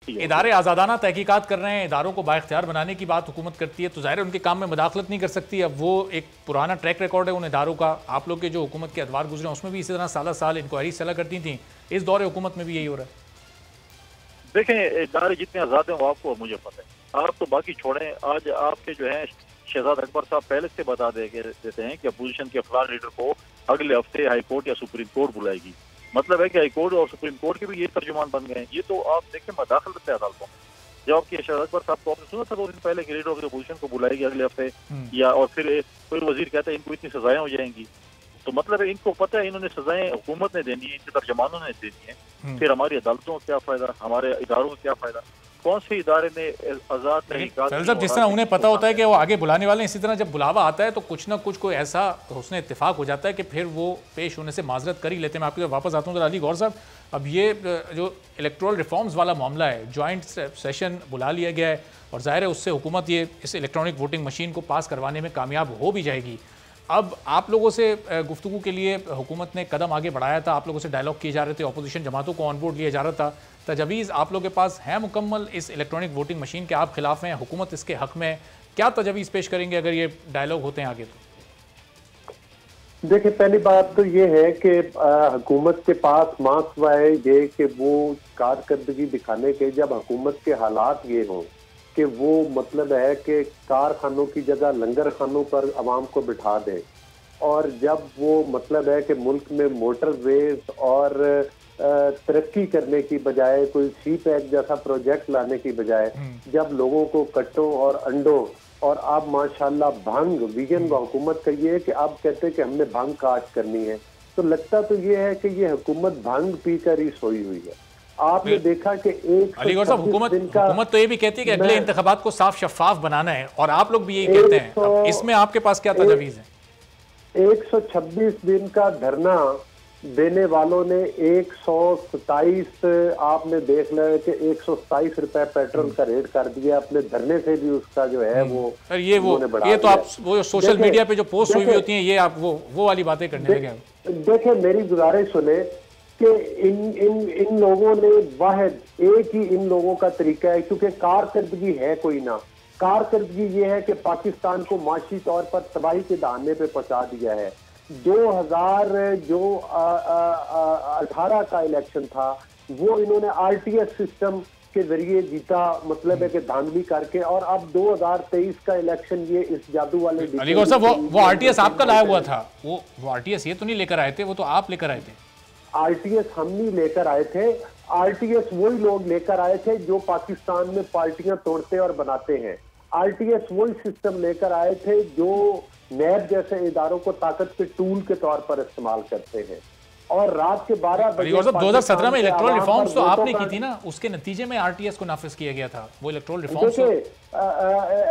इदारे आज़ादाना तहकीकात कर रहे हैं, इदारों को बाइख्तियार बनाने की बात हुकूमत करती है, तो ज़ाहिर है उनके काम में मदाखलत नहीं कर सकती। अब वो एक पुराना ट्रैक रिकॉर्ड है उन इदारों का। आप लोग के जो हुकूमत के अदवार गुजरे उसमें भी इसी तरह साल साल इंक्वायरी चला करती थी, इस दौरे हुकूमत में भी यही हो रहा है। देखें, इदारे जितने आज़ाद हैं वो आपको और मुझे पता है। आप तो बाकी छोड़ें, आज आपके जो है शहजाद अकबर साहब पहले से बता देते हैं कि अपोजिशन के फलां लीडर को अगले हफ्ते हाई कोर्ट या सुप्रीम कोर्ट बुलाएगी। मतलब है कि हाई कोर्ट और सुप्रीम कोर्ट के भी ये तर्जुमान बन गए हैं। ये तो आप देखें मदाखलत है अदालतों में। जब आपके शहजाद अकबर साहब को आपने सुना था 2 दिन पहले कि लीडर ऑफ द अपोजिशन को बुलाएगी अगले हफ्ते, या और फिर कोई वजीर कहता है इनको इतनी सजाएं हो जाएंगी। तो मतलब है इनको पता है इन्होंने सजाएं हुकूमत ने देनी है, इनके तर्जमानों ने देनी है। फिर हमारी अदालतों का क्या फायदा, हमारे इदारों का क्या फायदा? कौन से इदारे ने आजाद साहब, जिस तरह उन्हें पता होता है कि वो आगे बुलाने वाले हैं, इसी तरह जब बुलावा आता है तो कुछ ना कुछ कोई ऐसा उसने इत्तेफाक हो जाता है कि फिर वो पेश होने से माजरत कर ही लेते हैं। मैं आपकी तरफ वापस आता हूँ अली गौर साहब, अब ये जो इलेक्टोरल रिफॉर्म्स वाला मामला है, जॉइंट सेशन बुला लिया गया है और जाहिर है उससे हुकूमत ये इस इलेक्ट्रॉनिक वोटिंग मशीन को पास करवाने में कामयाब हो भी जाएगी। अब आप लोगों से गुफ्तगू के लिए हुकूमत ने कदम आगे बढ़ाया था, आप लोगों से डायलॉग किए जा रहे थे, अपोजिशन जमातों को ऑन बोर्ड लिया जा रहा था, तजवीज़ आप लोगों के पास है मुकम्मल इस इलेक्ट्रॉनिक वोटिंग मशीन के आप खिलाफ हैं, हुकूमत इसके हक में क्या तजवीज़ पेश करेंगे अगर ये डायलॉग होते हैं आगे? तो देखिए, पहली बात तो ये है कि हुकूमत के पास मास्वाए ये कि वो कारकर्दगी दिखाने के, जब हुकूमत के हालात ये हों कि वो मतलब है कि कारखानों की जगह लंगर खानों पर आवाम को बिठा दें, और जब वो मतलब है कि मुल्क में मोटरवेज और तरक्की करने की बजाय कोई सी पैक जैसा प्रोजेक्ट लाने की बजाय जब लोगों को कट्टों और अंडों, और अब माशाल्लाह भंग विजन व हुकूमत का ये है कि अब कहते हैं कि हमने भंग काट करनी है, तो लगता तो ये है कि ये हुकूमत भंग पीकर ही सोई हुई है। आपने देखा कि एक अली गौर साहब, हुकूमत तो ये भी कहती है कि अगले इंतखाबात को साफ शफाफ बनाना है और आप लोग भी यही कहते हैं, इसमें आपके पास क्या तजवीज़ है? 126 दिन का धरना देने वालों ने 127, आपने देख लिया कि 127 रुपए पेट्रोल का रेट कर दिया, अपने धरने से भी उसका जो है वो ये तो आप वो सोशल मीडिया पे जो पोस्ट हुई होती हैं, ये आप वो वाली बातें करने लगे। देखें, मेरी गुजारिश सुने कि इन लोगों ने वाहिद एक ही इन लोगों का तरीका है, क्योंकि कारकर्दगी है कोई ना। कारकर्दगी ये है कि पाकिस्तान को माशी तौर पर तबाही के दाने पे पहुंचा दिया है। 2018 का इलेक्शन था, वो इन्होंने आरटीएस सिस्टम के जरिए जीता, मतलब है कि धांधली करके, और अब 2023 का इलेक्शन ये इस जादू वाले अली गौर साहब, वो आरटीएस आपका लाया हुआ था, वो आरटीएस ये तो नहीं लेकर आए थे, वो तो आप लेकर आए थे। आरटीएस हम नहीं लेकर आए थे, आरटीएस वही लोग लेकर आए थे जो पाकिस्तान में पार्टियां तोड़ते और बनाते हैं। आरटीएस वही सिस्टम लेकर आए थे जो नैब जैसे इदारों को ताकत के टूल के तौर पर इस्तेमाल करते हैं। और रात के 12 बजे 2017 में इलेक्टोरल रिफॉर्म्स तो आपने की थी ना, उसके नतीजे में आरटीएस को नाफिज किया गया था। वो इलेक्टोरल रिफॉर्म्स,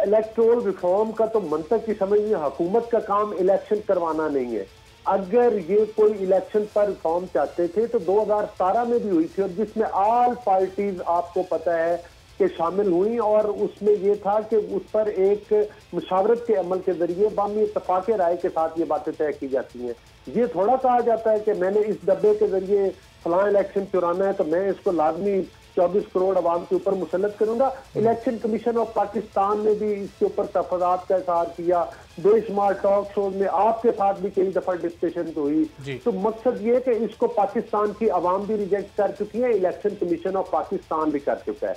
इलेक्टोरल रिफॉर्म का तो मंतक की समझ में, हुकूमत का काम इलेक्शन करवाना नहीं है। अगर ये कोई इलेक्शन पर रिफॉर्म चाहते थे तो 2017 में भी हुई थी, और जिसमें ऑल पार्टीज आपको पता है कि शामिल हुई, और उसमें ये था कि उस पर एक मुशावरत के अमल के जरिए बामी इत्तफाक राय के साथ ये बातें तय की जाती हैं। ये थोड़ा कहा जाता है कि मैंने इस डब्बे के जरिए फलां इलेक्शन चुराना है तो मैं इसको लाजमी 24 करोड़ आवाम के ऊपर मुसल्लत करूंगा। इलेक्शन कमीशन ऑफ पाकिस्तान ने भी इसके ऊपर तफादात का इजहार किया, बेशुमार टॉक शोज में आपके साथ भी कई दफा डिस्कशन हुई। तो मकसद ये कि इसको पाकिस्तान की आवाम भी रिजेक्ट कर चुकी है, इलेक्शन कमीशन ऑफ पाकिस्तान भी कर चुका है।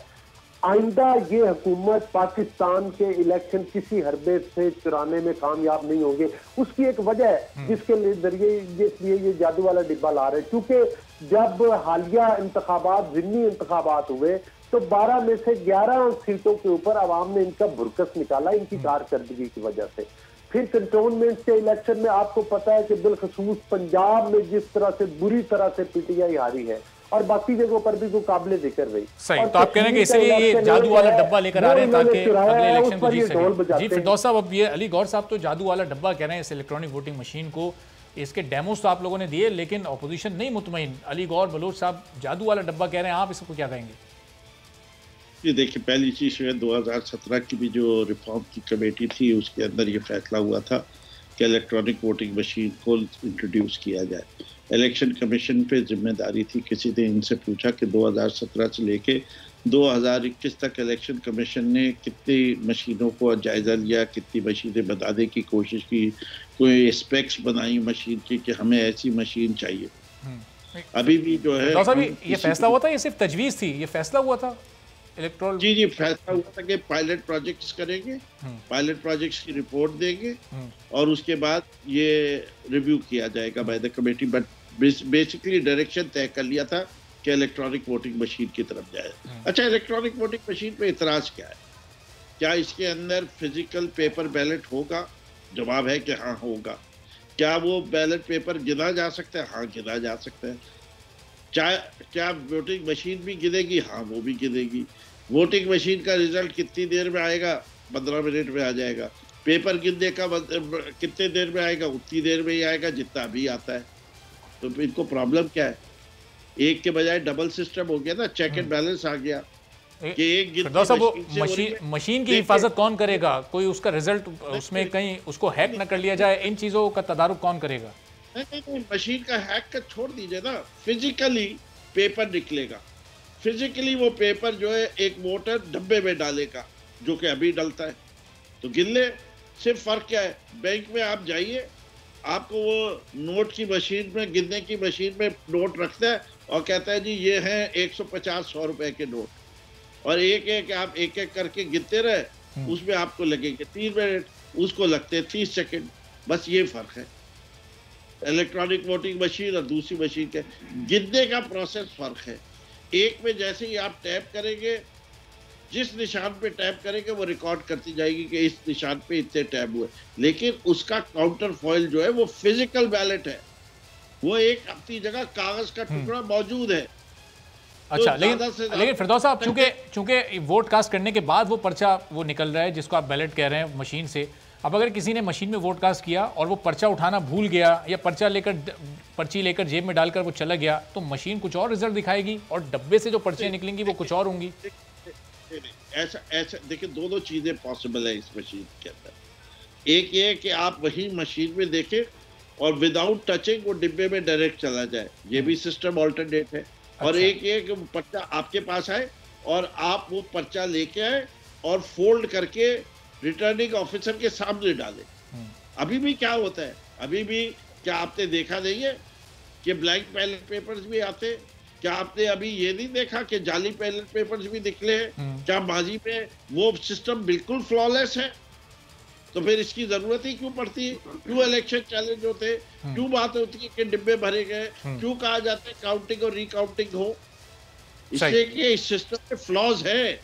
आइंदा ये हुकूमत पाकिस्तान के इलेक्शन किसी हरबे से चुराने में कामयाब नहीं होंगे। उसकी एक वजह है जिसके जरिए इसलिए ये जादू वाला डिब्बा ला रहे, क्योंकि जब हालिया इंतखाबात, ज़िमनी इंतखाबात हुए तो 12 में से 11 सीटों के ऊपर आवाम ने इनका भुरकस निकाला, इनकी कारकर्दगी की वजह से। फिर कंटोनमेंट के इलेक्शन में आपको पता है कि बिलखसूस पंजाब में जिस तरह से बुरी तरह से पीटीआई हारी है, और बाकी जगहों पर भी कोई काबिल जिक्र रही। सही, तो आप कह रहे हैं कि इसलिए ये जादू वाला डब्बा लेकर आ रहे हैं ताकि अगले इलेक्शन को जीत सकें। जी फिरदौस साहब, अब ये अली गौर साहब तो जादू वाला डब्बा कह रहे हैं इस इलेक्ट्रॉनिक वोटिंग मशीन को, इसके डेमोस तो आप लोगों ने दिए लेकिन अपोजिशन नहीं मुतमईन। अली गौर बलोच साहब जादू वाला डब्बा कह रहे हैं, आप इसको क्या कहेंगे? ये देखिए, पहली चीज़ है 2017 की भी जो रिफॉर्म की कमेटी थी उसके अंदर ये फैसला हुआ था कि इलेक्ट्रॉनिक वोटिंग मशीन को इंट्रोड्यूस किया जाए। इलेक्शन कमीशन पे जिम्मेदारी थी, किसी ने इनसे पूछा कि 2017 से लेके 2021 तक इलेक्शन कमीशन ने कितनी मशीनों को जायजा लिया, कितनी मशीनें बनाने की कोशिश की, कोई स्पेक्स बनाई मशीन की कि हमें ऐसी मशीन चाहिए। अभी भी जो है ये फैसला हुआ था, ये सिर्फ तजवीज़ थी, ये फैसला हुआ था इलेक्टोरल? जी फैसला हुआ था कि पायलट प्रोजेक्ट्स करेंगे, पायलट प्रोजेक्ट्स की रिपोर्ट देंगे और उसके बाद ये रिव्यू किया जाएगा by the committee. But basically direction तय कर लिया था कि इलेक्ट्रॉनिक वोटिंग मशीन की तरफ जाए। अच्छा, इलेक्ट्रॉनिक वोटिंग मशीन पे इतराज क्या है? क्या इसके अंदर फिजिकल पेपर बैलेट होगा? जवाब है कि हाँ होगा। क्या वो बैलेट पेपर गिना जा सकता है? हाँ गिना जा सकता है। क्या वोटिंग मशीन भी गिनेगी? हाँ वो भी गिनेगी। वोटिंग मशीन का रिजल्ट कितनी देर में आएगा? 15 मिनट में आ जाएगा। पेपर गिनने का कितने देर में आएगा? उतनी देर में ही आएगा जितना अभी आता है। तो इनको प्रॉब्लम क्या है? एक के बजाय डबल सिस्टम हो गया ना, चेक एंड बैलेंस आ गया कि एक मशीन की हिफाजत कौन करेगा? कोई उसका रिजल्ट उसमें कहीं उसको हैक न कर लिया जाए, इन चीजों का तदारुक कौन करेगा? नहीं, मशीन का हैक का छोड़ दीजिए ना, फिजिकली पेपर निकलेगा। फिजिकली वो पेपर जो है एक मोटर डब्बे में डालेगा, जो कि अभी डलता है। तो गिन ले। सिर्फ फर्क क्या है? बैंक में आप जाइए, आपको वो नोट की मशीन में, गिनने की मशीन में नोट रखता है और कहता है जी ये हैं 150-100 रुपए के नोट, और एक आप एक करके गिनते रहे, उसमें आपको लगेंगे 3 मिनट, उसको लगते हैं 30 सेकंड। बस ये फर्क है इलेक्ट्रॉनिक वोटिंग मशीन और दूसरी मशीन के। गिनने का प्रोसेस फर्क है। एक में जैसे ही आप टैप करेंगे, जिस निशान पे टैप करेंगे वो रिकॉर्ड करती जाएगी कि इस निशान पे इतने टैप हुए, लेकिन उसका काउंटर फॉइल जो है वो फिजिकल बैलेट है, वो एक अपनी जगह कागज का टुकड़ा मौजूद है। अच्छा, लेकिन फिरदौस साहब, चूंकि वोट कास्ट करने के बाद वो पर्चा वो निकल रहा है जिसको आप बैलेट कह रहे हैं मशीन से, अब अगर किसी ने मशीन में वोट कास्ट किया और वो पर्चा उठाना भूल गया या पर्ची लेकर जेब में डालकर वो चला गया, तो मशीन कुछ और रिजल्ट दिखाएगी और डब्बे से जो पर्चे निकलेंगी वो कुछ और होंगी। ऐसा देखिए, दोनों चीजें पॉसिबल है इस मशीन के अंदर। एक ये कि आप वही मशीन में देखें और विदाउट टचिंग वो डिब्बे में डायरेक्ट चला जाए, ये भी सिस्टम ऑल्टरनेट है। और एक पर्चा आपके पास आए और आप वो पर्चा लेके आए और फोल्ड करके रिटर्निंग ऑफिसर के सामने डाले। अभी भी क्या होता है, अभी भी क्या आपने देखा नहीं है कि ब्लैंक बैलेट पेपर्स भी आते? क्या आपने अभी ये नहीं देखा कि जाली बैलेट पेपर्स भी निकले हैं? क्या माजी में वो सिस्टम बिल्कुल फ्लॉलेस है? तो फिर इसकी जरूरत ही क्यों पड़ती है? क्यों इलेक्शन चैलेंज होते? क्यों बात होती है कि डिब्बे भरे गए? क्यों कहा जाता है काउंटिंग और रिकाउंटिंग हो? इसलिए कि इस सिस्टम में फ्लॉज है।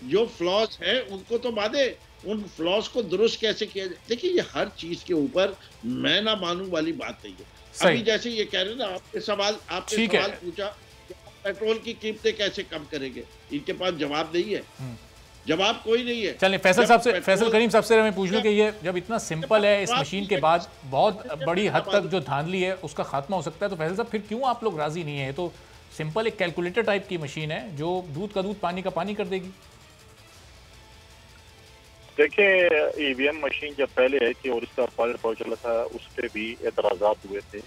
जो फ्लॉज है उनको तो माने, उन फ्लॉज को दुरुस्त कैसे किया जाए। देखिए, ये हर चीज के ऊपर मैं ना मानूं वाली बात नहीं है। अभी जैसे ये कह रहे ना, आपने सवाल पूछा पेट्रोल की कीमतें कैसे कम करेंगे, इनके पास जवाब नहीं है। जवाब कोई नहीं है। चलिए फैसल करीम साहब से मैं पूछ लूं कि ये जब इतना सिंपल है, इस मशीन के बाद बहुत बड़ी हद तक जो धांधली है उसका खात्मा हो सकता है, तो फैसल साहब फिर क्यों आप लोग राजी नहीं है? तो सिंपल एक कैलकुलेटर टाइप की मशीन है जो दूध का दूध पानी का पानी कर देगी। देखिए, ईवीएम मशीन जब पहले आई थी और इसका पायलट प्रोजेक्ट चला था, उस पर भी एतराज़ात हुए थे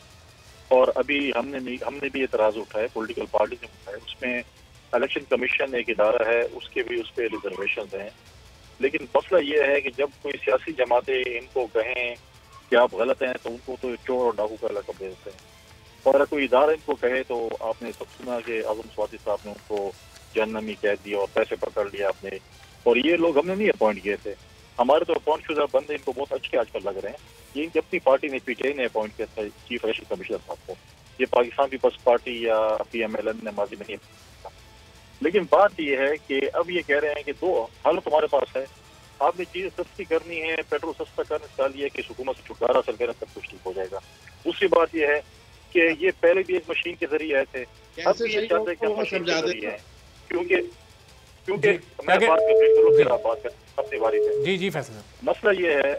और अभी हमने भी एतराज़ उठाए, पॉलिटिकल पार्टी ने उठाए। उसमें इलेक्शन कमीशन एक इदारा है, उसके भी उस पर रिजर्वेशन हैं। लेकिन मसला ये है कि जब कोई सियासी जमातें इनको कहें कि आप गलत हैं, तो उनको तो चोर और डाकू का लक़ब दे देते हैं। और अगर कोई इदारा इनको कहे, तो आपने सब सुना कि आज़म स्वाति साहब ने उनको जहन्नमी कह दिया और पैसे पकड़ लिया आपने। और ये लोग हमने नहीं अपॉइंट किए थे, हमारे तो अपॉइंट शुदा बंदे इनको बहुत अच्छे आजकल लग रहे हैं। ये इनकी अपनी पार्टी ने, पीटीआई ने अपॉइंट किया था चीफ इलेक्शन कमिश्नर साहब को। ये पाकिस्तान पीपल्स पार्टी या PMLN ने माजी में नहीं। लेकिन बात यह है कि अब ये कह रहे हैं कि दो हल तुम्हारे पास है, आपने चीजें सस्ती करनी है, पेट्रोल सस्ता करने से लिए कि हुकूमत से छुटकारा हासिल करना, सब कुछ ठीक हो जाएगा। दूसरी बात यह है कि ये पहले भी एक मशीन के जरिए आए थे, अब भी ये चाहते हैं कि मशीन के जरिए है, क्योंकि मैं बात कर अपनी बारी पे। जी फैसल, मसला ये है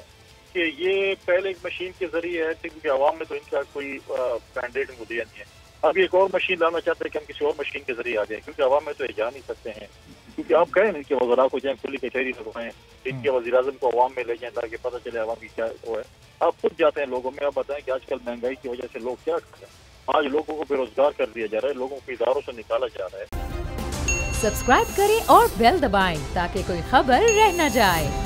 कि ये पहले एक मशीन के जरिए है, क्योंकि आवाम में तो इनका कोई मैंडेट इनको दिया नहीं है। अब एक और मशीन लाना चाहते हैं कि हम किसी और मशीन के जरिए आ जाए, क्योंकि आवाम में तो ये जा नहीं सकते हैं। क्योंकि आप कहें इनके वज़रा को जाए, खुली कचहरी लगवाएं, इनके वज़ीर-ए-आज़म को अवाम में ले जाएं ताकि पता चले अवाम की क्या वो है। आप खुद जाते हैं लोगों में, आप बताएं कि आजकल महंगाई की वजह से लोग क्या कर रहे हैं। आज लोगों को बेरोजगार कर दिया जा रहा है, लोगों को इदारों से निकाला जा रहा है। सब्सक्राइब करें और बेल दबाएं ताकि कोई खबर रह न जाए।